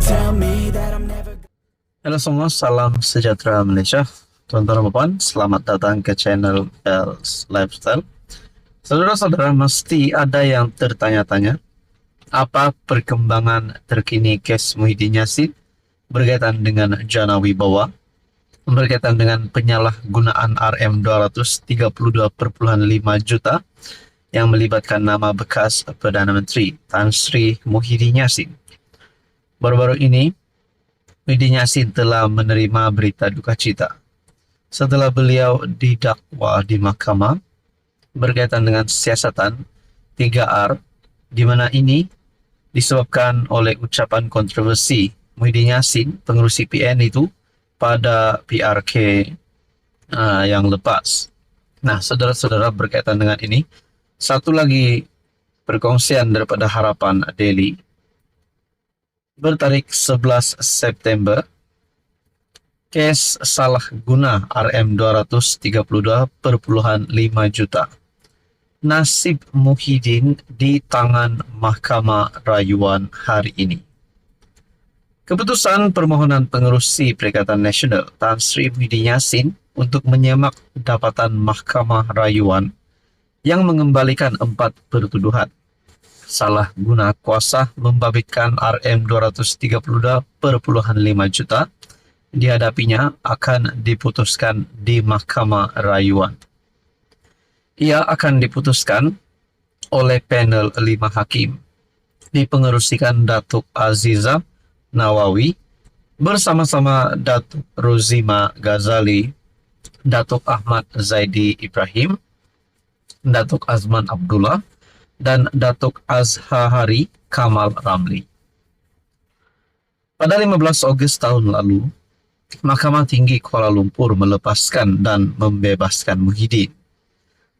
tell me that I'm never. Halo semua, salam sejahtera Malaysia. Tuan-tuan dan puan, selamat datang ke channel Bells Lifestyle. Saudara-saudara, mesti ada yang tertanya-tanya, apa perkembangan terkini kes Muhyiddin Yassin berkaitan dengan Jana Wibawa, berkaitan dengan penyalahgunaan RM232.5 juta yang melibatkan nama bekas Perdana Menteri Tan Sri Muhyiddin Yassin. Baru-baru ini, Muhyiddin Yassin telah menerima berita duka cita setelah beliau didakwa di mahkamah berkaitan dengan siasatan 3R, di mana ini disebabkan oleh ucapan kontroversi Muhyiddin Yassin, pengurus CPN itu, pada PRK yang lepas. Nah, saudara-saudara, berkaitan dengan ini, satu lagi perkongsian daripada Harapan Daily bertarik 11 September, kes salah guna RM232.5 juta. Nasib Muhyiddin di tangan Mahkamah Rayuan hari ini. Keputusan permohonan pengerusi Perikatan Nasional Tan Sri Muhyiddin Yassin untuk menyemak dapatan Mahkamah Rayuan yang mengembalikan 4 pertuduhan salah guna kuasa membabitkan RM232.5 juta dihadapinya akan diputuskan di Mahkamah Rayuan. Ia akan diputuskan oleh panel 5 hakim dipengerusikan Datuk Aziza Nawawi bersama-sama Datuk Rozima Ghazali, Datuk Ahmad Zaidi Ibrahim, Datuk Azman Abdullah, dan Datuk Azhari Kamal Ramli. Pada 15 Ogos tahun lalu, Mahkamah Tinggi Kuala Lumpur melepaskan dan membebaskan Muhyiddin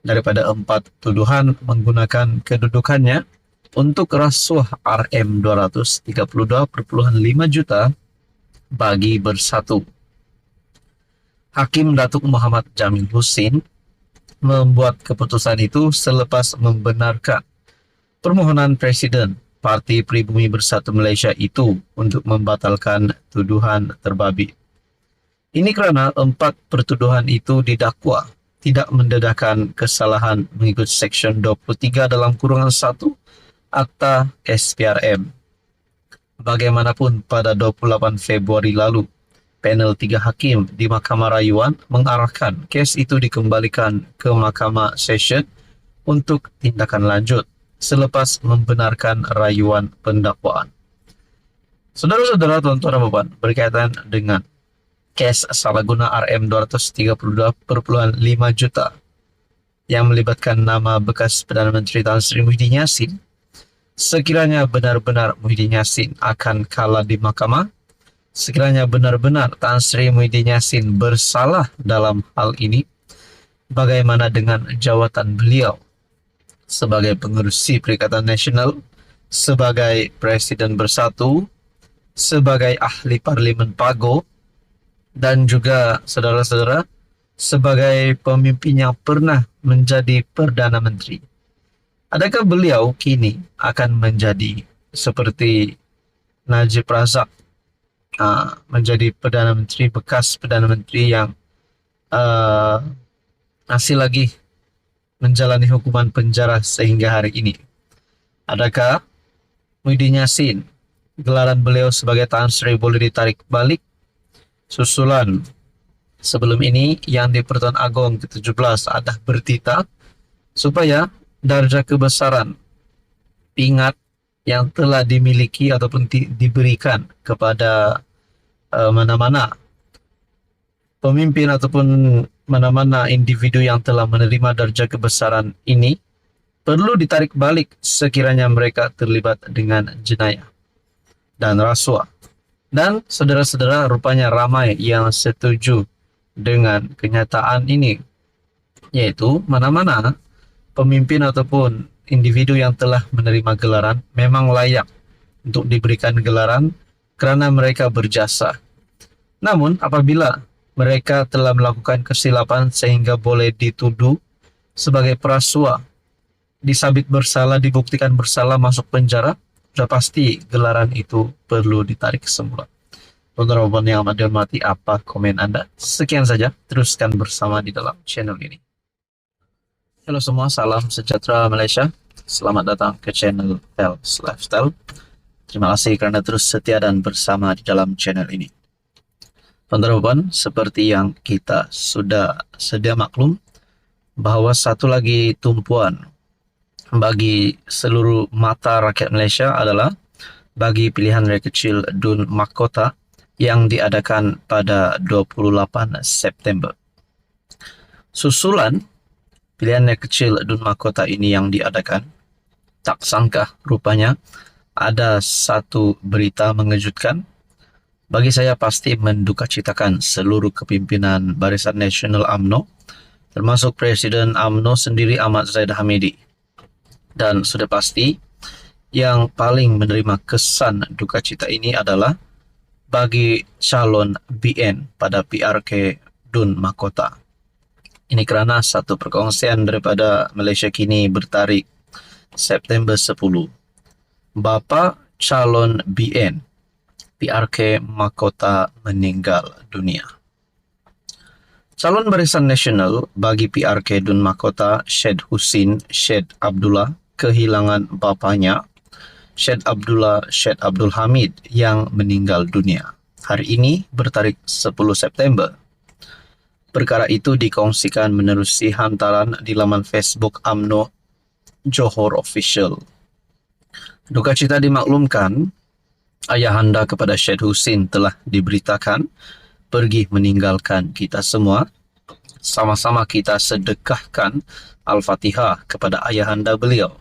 daripada 4 tuduhan menggunakan kedudukannya untuk rasuah RM232.5 juta bagi bersatu. Hakim Datuk Muhammad Jamil Husin membuat keputusan itu selepas membenarkan permohonan Presiden Parti Pribumi Bersatu Malaysia itu untuk membatalkan tuduhan terbabit. Ini kerana 4 pertuduhan itu didakwa tidak mendedahkan kesalahan mengikut Seksyen 23 dalam kurungan 1 Akta SPRM. Bagaimanapun, pada 28 Februari lalu, panel 3 hakim di Mahkamah Rayuan mengarahkan kes itu dikembalikan ke Mahkamah Session untuk tindakan lanjut selepas membenarkan rayuan pendakwaan. Saudara-saudara, tuan-tuan dan puan, berkaitan dengan kes salah guna RM232.5 juta yang melibatkan nama bekas Perdana Menteri Tan Sri Muhyiddin Yassin, sekiranya benar-benar Muhyiddin Yassin akan kalah di mahkamah, sekiranya benar-benar Tan Sri Muhyiddin Yassin bersalah dalam hal ini, bagaimana dengan jawatan beliau sebagai pengerusi Perikatan Nasional, sebagai Presiden Bersatu, sebagai ahli Parlimen Pago, dan juga, saudara-saudara, sebagai pemimpin yang pernah menjadi Perdana Menteri? Adakah beliau kini akan menjadi seperti Najib Razak, menjadi Perdana Menteri, bekas Perdana Menteri yang masih lagi menjalani hukuman penjara sehingga hari ini? Adakah Muhyiddin Yassin, gelaran beliau sebagai Tan Sri, boleh ditarik balik susulan sebelum ini yang di Pertuan Agong ke-17 ada bertitah supaya darjah kebesaran pingat yang telah dimiliki ataupun diberikan kepada mana-mana pemimpin ataupun mana-mana individu yang telah menerima darjah kebesaran ini perlu ditarik balik sekiranya mereka terlibat dengan jenayah dan rasuah. Dan saudara-saudara, rupanya ramai yang setuju dengan kenyataan ini, yaitu mana-mana pemimpin ataupun individu yang telah menerima gelaran memang layak untuk diberikan gelaran kerana mereka berjasa. Namun apabila mereka telah melakukan kesilapan sehingga boleh dituduh sebagai perasuah, disabit bersalah, dibuktikan bersalah, masuk penjara, sudah pasti gelaran itu perlu ditarik semula. Untuk Robon yang amat dihormati, apa komen Anda? Sekian saja, teruskan bersama di dalam channel ini. Halo semua, salam sejahtera Malaysia. Selamat datang ke channel Tels Lifestyle. Terima kasih karena terus setia dan bersama di dalam channel ini. Teman-teman, seperti yang kita sudah sedia maklum, bahwa satu lagi tumpuan bagi seluruh mata rakyat Malaysia adalah bagi pilihan raya kecil Dun Mahkota yang diadakan pada 28 September. Susulan pilihan raya kecil Dun Mahkota ini yang diadakan, tak sangka rupanya ada satu berita mengejutkan. Bagi saya pasti mendukacitakan seluruh kepimpinan Barisan Nasional UMNO, termasuk Presiden UMNO sendiri Ahmad Zahid Hamidi. Dan sudah pasti yang paling menerima kesan dukacita ini adalah bagi calon BN pada PRK Dun Mahkota. Ini kerana satu perkongsian daripada Malaysia Kini bertarikh September 10. Bapa calon BN PRK Mahkota meninggal dunia. Calon Barisan Nasional bagi PRK Dun Mahkota Syed Husin Syed Abdullah kehilangan bapanya Syed Abdul Hamid yang meninggal dunia. Hari ini bertarikh 10 September. Perkara itu dikongsikan menerusi hantaran di laman Facebook UMNO Johor Official. Dukacita dimaklumkan, ayahanda kepada Syed Husin telah diberitakan pergi meninggalkan kita semua. Sama-sama kita sedekahkan Al-Fatihah kepada ayahanda beliau.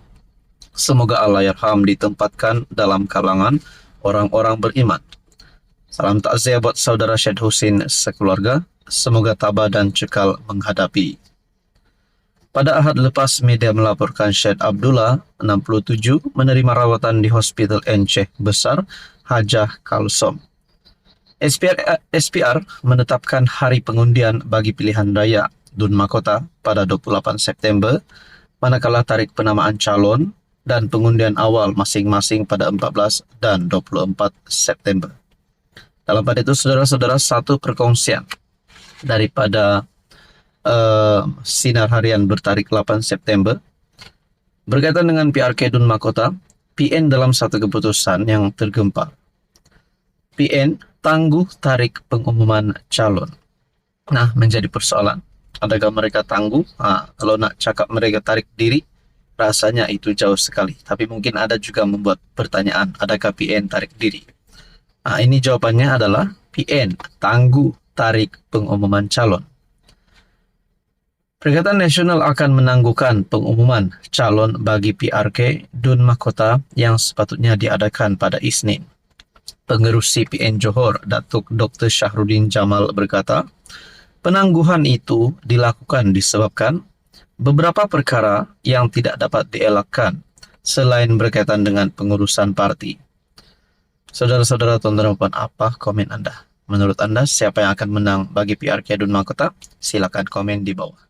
Semoga Allahyarham ditempatkan dalam kalangan orang-orang beriman. Salam takziah buat saudara Syed Husin sekeluarga. Semoga tabah dan cekal menghadapi. Pada Ahad lepas, media melaporkan Syed Abdullah, 67, menerima rawatan di Hospital Enceh Besar Hajah Kalsom. SPR menetapkan hari pengundian bagi pilihan raya Dun Mahkota pada 28 September, manakala tarikh penamaan calon dan pengundian awal masing-masing pada 14 dan 24 September. Dalam pada itu, saudara-saudara, satu perkongsian daripada Sinar Harian bertarikh 8 September berkaitan dengan PRK Dun Mahkota. PN dalam satu keputusan yang tergempar. PN tangguh tarik pengumuman calon. Nah, menjadi persoalan. Adakah mereka tangguh? Kalau nak cakap mereka tarik diri, rasanya itu jauh sekali. Tapi mungkin ada juga membuat pertanyaan, adakah PN tarik diri? Ini jawabannya adalah PN tangguh tarik pengumuman calon. Perikatan Nasional akan menangguhkan pengumuman calon bagi PRK Dun Mahkota yang sepatutnya diadakan pada Isnin. Pengerusi PN Johor, Datuk Dr. Syahrudin Jamal berkata, penangguhan itu dilakukan disebabkan beberapa perkara yang tidak dapat dielakkan selain berkaitan dengan pengurusan parti. Saudara-saudara, tuan-tuan, apa komen Anda? Menurut Anda, siapa yang akan menang bagi PRK Dun Mahkota? Silakan komen di bawah.